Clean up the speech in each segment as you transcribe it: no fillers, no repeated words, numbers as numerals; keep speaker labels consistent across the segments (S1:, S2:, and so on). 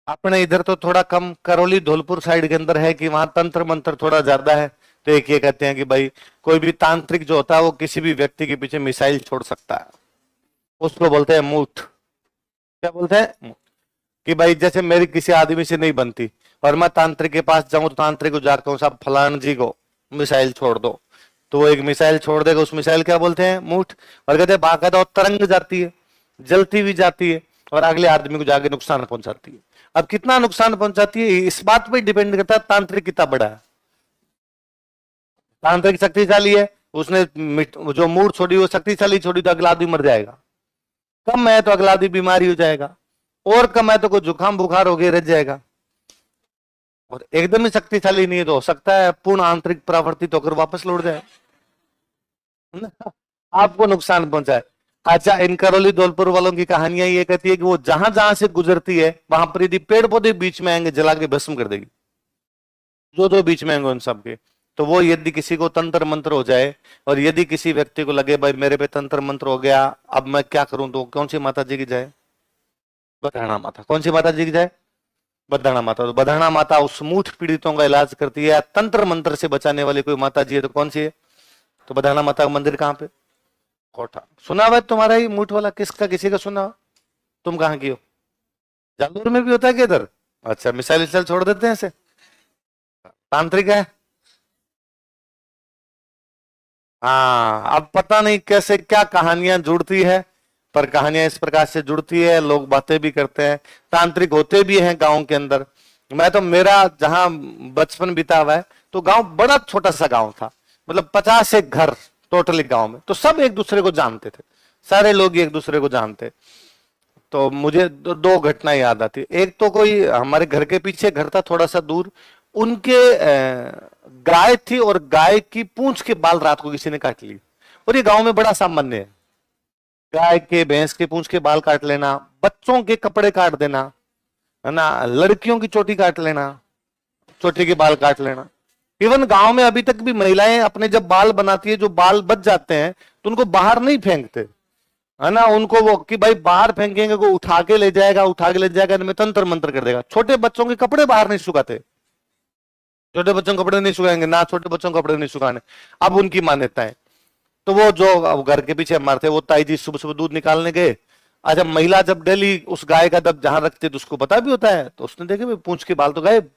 S1: अपने इधर तो थोड़ा कम, करौली धौलपुर साइड के अंदर है कि वहां तंत्र मंत्र थोड़ा ज्यादा है। तो एक ये कहते हैं कि भाई कोई भी तांत्रिक जो होता है वो किसी भी व्यक्ति के पीछे मिसाइल छोड़ सकता है। उसको बोलते हैं मूठ। क्या बोलते हैं? कि भाई जैसे मेरी किसी आदमी से नहीं बनती और मैं तांत्रिक के पास जाऊं तो तांत्रिक को जाकर कहूं साहब फलान जी को मिसाइल छोड़ दो, तो वो एक मिसाइल छोड़ देगा। उस मिसाइल क्या बोलते हैं? मूठ। और कहते हैं बाकायदा वो तरंग जाती है, जलती हुई जाती है और अगले आदमी को जाके नुकसान पहुंचाती है। अब कितना नुकसान पहुंचाती है इस बात पर डिपेंड करता है तांत्रिक कितना बड़ा है। तांत्रिक शक्तिशाली है, उसने जो मूड छोड़ी वो शक्तिशाली छोड़ी, तो अगला आदमी मर जाएगा। कम है तो अगला आदमी बीमारी हो जाएगा, और कम है तो कोई जुकाम बुखार हो गया रह जाएगा। और एकदम ही शक्तिशाली नहीं है तो हो सकता है पूर्ण आंतरिक परावर्तित होकर वापस लौट जाए, आपको नुकसान पहुंचाए। अच्छा, इन करौली धौलपुर वालों की कहानियां ये कहती है कि वो जहां जहां से गुजरती है वहां पर यदि पेड़ पौधे बीच में आएंगे जला के भस्म कर देगी, जो जो बीच में आएंगे उन सबके। तो वो यदि किसी को तंत्र मंत्र हो जाए और यदि किसी व्यक्ति को लगे भाई मेरे पे तंत्र मंत्र हो गया अब मैं क्या करूं, तो कौन सी माता जी की जाए? बरहाना माता। कौन सी माता जी की जाए? बरहाना माता। तो बरहाना माता उस मूठ पीड़ितों का इलाज करती है। तंत्र मंत्र से बचाने वाली कोई माता जी है तो कौन सी है? तो बरहाना माता का मंदिर कहाँ पे? कोठा। सुना हुआ है तुम्हारा ही मूठ वाला? किसका, किसी का सुना हुआ? तुम कहाँ की हो? जालूर में भी होता है कि इधर? अच्छा, मिसाइल विसाइल छोड़ देते हैं ऐसे, तांत्रिक है। हाँ, अब पता नहीं कैसे क्या कहानियां जुड़ती है, पर कहानियां इस प्रकार से जुड़ती है, लोग बातें भी करते हैं, तांत्रिक होते भी हैं गांव के अंदर। मैं तो, मेरा जहां बचपन बीता हुआ है तो गांव बड़ा छोटा सा गांव था, मतलब 50 एक घर टोटली गांव में, तो सब एक दूसरे को जानते थे, सारे लोग एक दूसरे को जानते। तो मुझे दो घटना याद आती। एक तो कोई हमारे घर के पीछे घर था थोड़ा सा दूर, उनके गाय थी और गाय की पूंछ के बाल रात को किसी ने काट ली। और ये गांव में बड़ा सामान्य है, गाय के भैंस के पूंछ के बाल काट लेना, बच्चों के कपड़े काट देना, है ना, लड़कियों की चोटी काट लेना, चोटी के बाल काट लेना। इवन गांव में अभी तक भी महिलाएं अपने जब बाल बनाती है, जो बाल बच जाते हैं तो उनको बाहर नहीं फेंकते, है ना, उनको वो कि भाई बाहर फेंकेंगे को उठा के ले जाएगा, उठा के ले जाएगा, इनमें तंत्र मंत्र कर देगा। छोटे बच्चों के कपड़े बाहर नहीं सुखाते, छोटे बच्चों के कपड़े नहीं सुखाएंगे ना, छोटे बच्चों के कपड़े नहीं सुखाने। अब उनकी मान्यता है। तो वो जो अब घर के पीछे हमारे थे, वो ताई जी सुबह सुबह दूध निकालने गए। अच्छा, महिला जब डेली उस गाय का दब जहां रखते तो उसको पता भी होता है, तो उसने देखे भाई पूंछ के बाल तो गायब,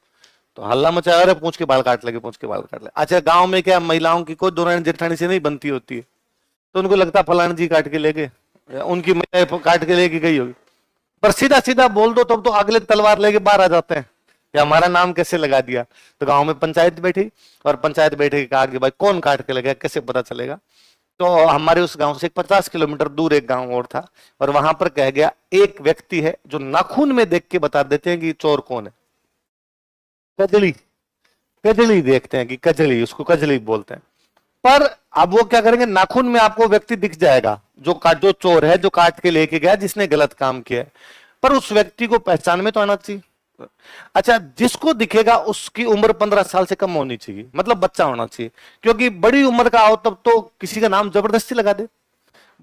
S1: तो हल्ला मचाया, अरे पूंछ के बाल काट लगे, पूंछ के बाल काट लगे। अच्छा, गांव में क्या महिलाओं की कोई दौरान जेठानी से नहीं बनती होती है, तो उनको लगता फलाना जी काट के ले गए, उनकी महिला काट के लेके गई होगी। पर सीधा सीधा बोल दो तब तो अगले तलवार लेके बाहर आ जाते हैं कि हमारा नाम कैसे लगा दिया। तो गांव में पंचायत बैठी और पंचायत बैठे के कहा कि भाई कौन काट के लगा, कैसे पता चलेगा। तो हमारे उस गांव से 50 किलोमीटर दूर एक गांव और था, और वहां पर कह गया एक व्यक्ति है जो नाखून में देख के बता देते हैं कि चोर कौन है। कजली, कजली देखते हैं कि कजली, उसको कजली बोलते हैं। पर अब वो क्या करेंगे, नाखून में आपको व्यक्ति दिख जाएगा जो चोर है, जो काट के लेके गया, जिसने गलत काम किया है। पर उस व्यक्ति को पहचान में तो आना चाहिए। अच्छा, जिसको दिखेगा उसकी उम्र 15 साल से कम होनी चाहिए, मतलब बच्चा होना चाहिए, क्योंकि बड़ी उम्र का हो तब तो किसी का नाम जबरदस्ती लगा दे।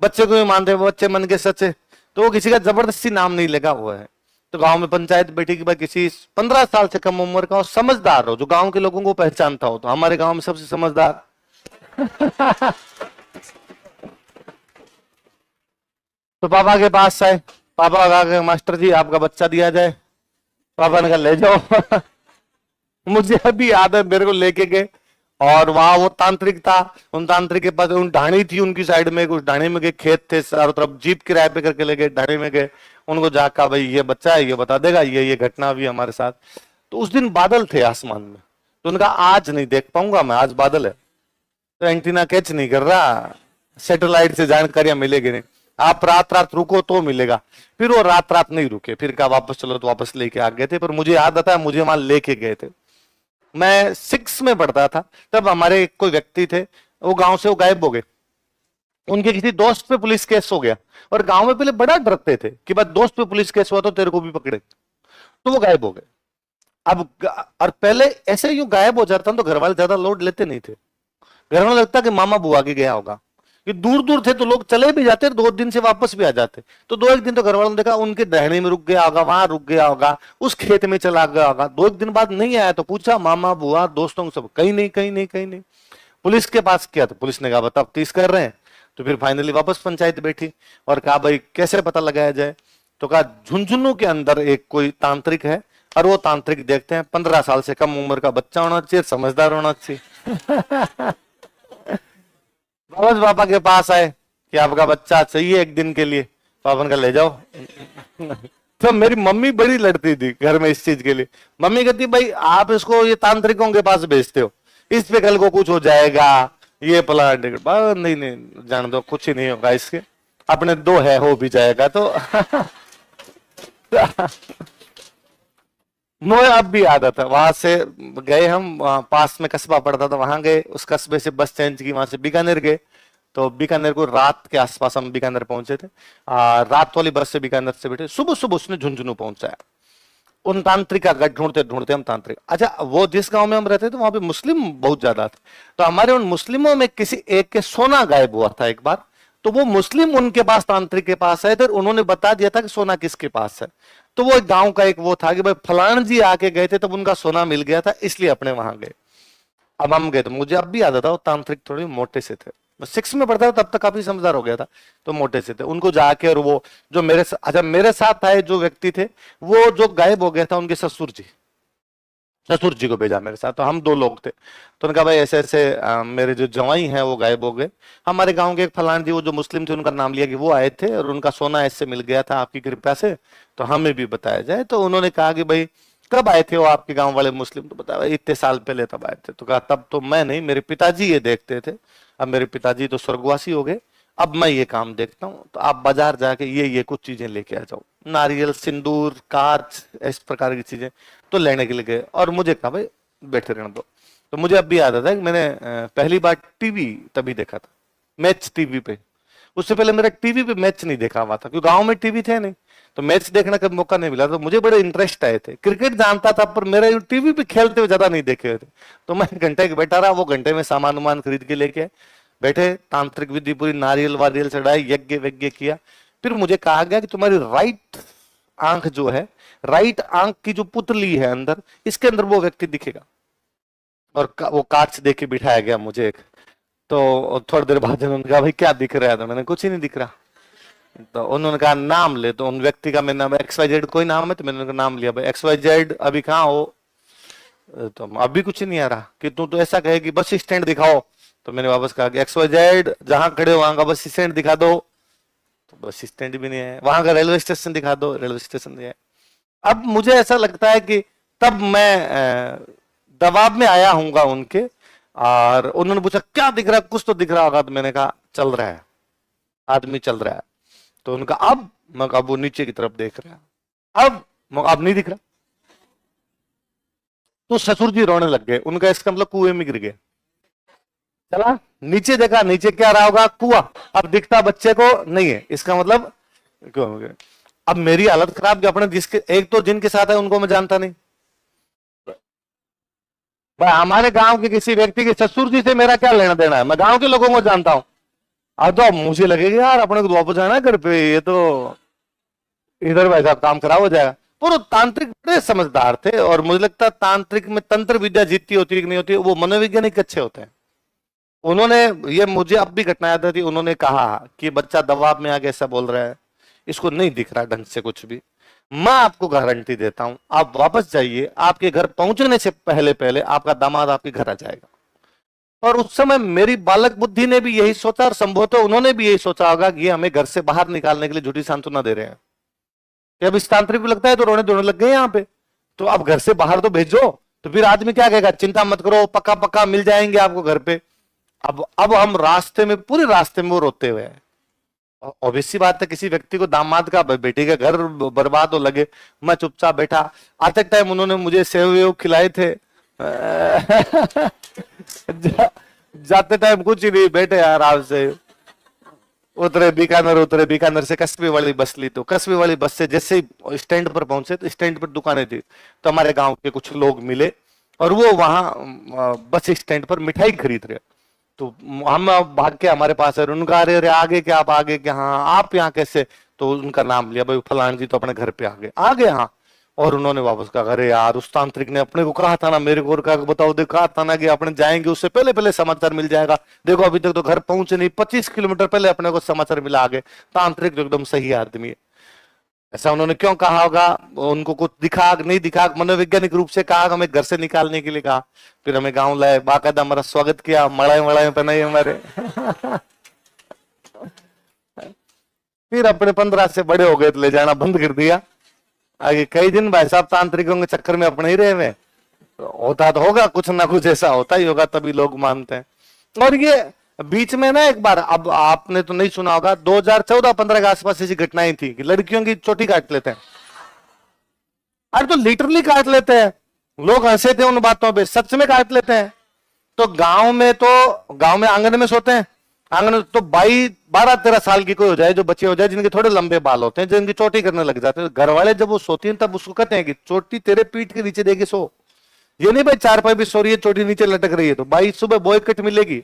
S1: बच्चे को भी मानते हैं, बच्चे मन के सच्चे, तो वो किसी का जबरदस्ती नाम नहीं लगा हुआ है। तो गांव में पंचायत बैठी कि भाई किसी 15 साल से कम उम्र का हो, समझदार हो, जो गांव के लोगों को पहचानता हो। तो हमारे गांव में सबसे समझदार तो पापा के पास आए, पापा कहा मास्टर जी आपका बच्चा दिया जाए। पापा ने कहा ले जाओ मुझे अभी याद है, मेरे को लेके गए और वहां वो तांत्रिक था, उन तांत्रिक के पास उन ढाणी थी उनकी साइड में, उस ढाणी में गए, खेत थे चारों तरफ, जीप किराए पे करके ले गए, ढाणी में गए, उनको जाकर भाई ये बच्चा है, ये बता देगा, ये घटना भी हमारे साथ। तो उस दिन बादल थे आसमान में, तो उनका आज नहीं देख पाऊंगा मैं, आज बादल है, तो एंटीना कैच नहीं कर रहा, सैटेलाइट से जानकारियां मिलेगी नहीं, आप रात रात रुको तो मिलेगा। फिर वो रात रात नहीं रुके, फिर कहा वापस चलो, तो वापस लेके आ गए थे। पर मुझे याद आता है मुझे वहां लेके गए थे, मैं 6 में पढ़ता था तब। हमारे कोई व्यक्ति थे, वो गांव से वो गायब हो गए, उनके किसी दोस्त पे पुलिस केस हो गया, और गांव में पहले बड़ा डरते थे कि बस दोस्त पे पुलिस केस हुआ तो तेरे को भी पकड़े, तो वो गायब हो गए। अब और पहले ऐसे यूं गायब हो जाता तो घर वाले ज्यादा लोड लेते नहीं थे, घर में लगता कि मामा बुआ के गया होगा, कि दूर दूर थे तो लोग चले भी जाते, 2 दिन से वापस भी आ जाते। तो 2 एक दिन तो घर वालों ने देखा उनके डहने में रुक गया होगा, वहां रुक गया होगा, उस खेत में चला गया होगा। 2 एक दिन बाद नहीं आया तो पूछा मामा बुआ दोस्तों सब, कहीं नहीं कहीं नहीं कहीं नहीं। पुलिस के पास किया तो पुलिस ने कहा बता तफ्तीश कर रहे हैं। तो फिर फाइनली वापस पंचायत बैठी और कहा भाई कैसे पता लगाया जाए। तो कहा झुंझुनू के अंदर एक कोई तांत्रिक है और वो तांत्रिक देखते हैं 15 साल से कम उम्र का बच्चा होना चाहिए, समझदार होना चाहिए। वापस पापा के पास आए कि आपका बच्चा चाहिए एक दिन के लिए, पापा का ले जाओ। तो मेरी मम्मी बड़ी लड़ती थी घर में इस चीज के लिए। मम्मी कहती भाई आप इसको ये तांत्रिकों के पास भेजते हो, इस पे कल को कुछ हो जाएगा, ये प्लान नहीं नहीं जान दो, कुछ ही नहीं होगा इसके, अपने 2 है हो भी जाएगा। तो मुझे अब भी याद आता, वहां से गए हम, पास में कस्बा पड़ता था, वहां गए, उस कस्बे से बस चेंज की, वहां से बीकानेर गए। तो बीकानेर को रात के आसपास हम बीकानेर पहुंचे थे। रात वाली बस से बीकानेर से बैठे, सुबह सुबह उसने झुंझुनू पहुंचाया। उन तांत्रिक का गढ़ ढूंढते ढूंढते हम तांत्रिक, अच्छा वो जिस गांव में हम रहते थे वहां पे मुस्लिम बहुत ज्यादा थे। तो हमारे उन मुस्लिमों में किसी एक के सोना गायब हुआ था एक बार। तो वो मुस्लिम उनके पास तांत्रिक के पास आए थे, उन्होंने बता दिया था कि सोना किसके पास है। तो वो एक गांव का एक वो था कि भाई फलान जी आके गए थे तब उनका सोना मिल गया था, इसलिए अपने वहां गए। अब हम गए तो मुझे अब भी याद आता वो तांत्रिक थोड़े मोटे से थे, 6 में पढ़ता था तब तक काफी समझदार हो गया था। तो मोटे से थे, उनको जाके और वो जो अच्छा मेरे साथ आए जो व्यक्ति थे वो जो गायब हो गया था उनके ससुर जी को भेजा मेरे साथ। तो हम 2 लोग थे। तो उनका भाई ऐसे ऐसे मेरे जो जवाई हैं वो गायब हो गए, हमारे गांव के एक फलान जी वो जो मुस्लिम थे उनका नाम लिया कि वो आए थे और उनका सोना ऐसे मिल गया था आपकी कृपा से, तो हमें भी बताया जाए। तो उन्होंने कहा कि भाई कब आए थे वो आपके गांव वाले मुस्लिम। तो बताया इतने साल पहले तब आए थे। तो कहा तब तो मैं नहीं, मेरे पिताजी ये देखते थे, अब मेरे पिताजी तो स्वर्गवासी हो गए, अब मैं ये काम देखता हूँ। तो आप बाजार जाके ये कुछ चीजें लेके आ जाओ, नारियल सिंदूर कांच इस प्रकार की चीजें। तो लेने के लिए गए और मुझे कहा भाई बैठे रहने दो। तो मुझे अब भी याद आता है कि मैंने पहली बार टीवी तभी देखा था, मैच टीवी पे। उससे पहले मेरा टीवी पे मैच नहीं देखा हुआ था क्योंकि गांव में टीवी थे नहीं, तो मैच देखने का मौका नहीं मिला। तो मुझे बड़े इंटरेस्ट आए थे, क्रिकेट जानता था पर मेरा टीवी पे खेलते हुए ज्यादा नहीं देखे हुए थे। तो मैं घंटे के बैठा रहा, वो घंटे में सामान उमान खरीद के लेके बैठे, तांत्रिक विधि पूरी नारियल वारियल चढ़ाई, यज्ञ वज्ञ किया। फिर मुझे कहा गया कि तुम्हारी राइट आंख जो है, राइट आंख की जो पुतली है अंदर, इसके अंदर वो व्यक्ति दिखेगा। और वो कांच दे के बिठाया गया मुझे एक। तो थोड़ी देर बाद उन्होंने कहा भाई क्या दिख रहा है, तो मैंने कुछ ही नहीं दिख रहा। तो उन्होंने कहा नाम ले, तो उन व्यक्ति का मेरा नाम XYZ कोई नाम है, तो मैंने उनका नाम लिया, भाई XYZ अभी कहाँ हो। तो अभी कुछ नहीं आ रहा कि तू तो ऐसा कहे कि बस स्टैंड दिखाओ। तो मैंने वापस कहा कि XYZ जहां खड़े हो वहां का बस स्टैंड दिखा दो। तो बस स्टैंड भी नहीं है, वहां का रेलवे स्टेशन दिखा दो, रेलवे स्टेशन नहीं है। अब मुझे ऐसा लगता है कि तब मैं दबाव में आया हूंगा उनके, और उन्होंने पूछा क्या दिख रहा है, कुछ तो दिख रहा होगा। तो मैंने कहा चल रहा है, आदमी चल रहा है। तो उनका अब मैं कहा वो नीचे की तरफ देख रहा है, अब नहीं दिख रहा। तो ससुर जी रोने लग गए, उनका इसका मतलब कुएं में गिर गए। चला नीचे देखा, नीचे क्या रहा होगा, कुआं, अब दिखता बच्चे को नहीं है, इसका मतलब क्यों हो गया। अब मेरी हालत खराब कि अपने जिसके एक तो जिनके साथ है उनको मैं जानता नहीं, भाई हमारे गांव के किसी व्यक्ति के ससुर जी से मेरा क्या लेना देना है, मैं गांव के लोगों को जानता हूं। अब तो मुझे लगेगा यार अपने को वापस जाना है घर पे, ये तो इधर भाई साहब काम खराब हो जाएगा। पर वो तांत्रिक बड़े समझदार थे, और मुझे लगता है तांत्रिक में तंत्र विद्या जीतती होती है कि नहीं होती, वो मनोवैज्ञानिक अच्छे होते हैं। उन्होंने, ये मुझे अब भी घटना याद आती, उन्होंने कहा कि बच्चा दबाव में आके ऐसा बोल रहा है, इसको नहीं दिख रहा ढंग से कुछ भी, मैं आपको गारंटी देता हूं आप वापस जाइए, आपके घर पहुंचने से पहले पहले आपका दामाद आपके घर आ जाएगा। और उस समय मेरी बालक बुद्धि ने भी यही सोचा, और संभवतः उन्होंने भी यही सोचा होगा कि ये हमें घर से बाहर निकालने के लिए झूठी सांत्वना दे रहे हैं। अब इस तांत्रिक को लगता है तो रोने धोने लग गए यहाँ पे, तो अब घर से बाहर तो भेजो। तो फिर आदमी क्या कहेगा, चिंता मत करो पक्का पक्का मिल जाएंगे आपको घर पे। अब हम रास्ते में, पूरे रास्ते में वो रोते हुए हैं। ऑब्वियसली बात है, किसी व्यक्ति को दामाद का बेटे का घर बर्बाद हो लगे। मैं चुपचाप बैठा, आते टाइम उन्होंने मुझे सेव वेव खिलाए थे। जाते टाइम कुछ ही नहीं, बैठे आराम से, उतरे बीकानेर से कस्बे वाली बस ली। तो कस्बे वाली बस से जैसे ही स्टैंड पर पहुंचे तो स्टैंड पर दुकानें थी, तो हमारे गांव के कुछ लोग मिले और वो वहां बस स्टैंड पर मिठाई खरीद रहे। तो हम भाग के हमारे पास है, उनका अरे अरे आगे क्या, आप आगे क्या, हाँ आप यहाँ कैसे, तो उनका नाम लिया, भाई फलान जी तो अपने घर पे आ गए हाँ। और उन्होंने वापस कहा अरे यार उस तांत्रिक ने अपने को कहा था ना, मेरे को कहा बताओ, देखो कहा था ना कि अपने जाएंगे उससे पहले पहले समाचार मिल जाएगा, देखो अभी तक तो घर पहुंचे नहीं, 25 किलोमीटर पहले अपने को समाचार मिला आगे। तांत्रिक तो एकदम सही आदमी है। ऐसा उन्होंने क्यों कहा होगा, उनको कुछ दिखा नहीं दिखा, मनोवैज्ञानिक रूप से कहा, हमें घर से निकालने के लिए कहा, फिर हमें गांव लाए, बाकायदा हमारा स्वागत किया, मड़ाई मड़ाई पहनाई हमारे फिर अपने 15 से बड़े हो गए तो ले जाना बंद कर दिया। आगे कई दिन भाई साहब तांत्रिकों के चक्कर में अपने ही रहे हुए, होता तो होगा कुछ ना कुछ ऐसा होता ही होगा, तभी लोग मानते हैं। और ये बीच में ना एक बार, अब आपने तो नहीं सुना होगा, 2014-15 के आसपास ऐसी घटनाएं थी कि लड़कियों की चोटी काट लेते हैं। अरे तो लिटरली काट लेते हैं, लोग हंसे थे उन बातों पे, सच में काट लेते हैं। तो गांव में आंगन में सोते हैं, आंगन में तो 12-13 साल की कोई हो जाए, जो बच्चे हो जाए जिनके थोड़े लंबे बाल होते हैं, जिनकी चोटी करने लग जाते हैं, घर वाले जब वो सोती हैं तब उसको कहते हैं कि चोटी तेरे पीठ के नीचे देगी सो। ये नहीं भाई चारपाई भी सो रही है चोटी नीचे लटक रही है, तो भाई सुबह बॉय कट मिलेगी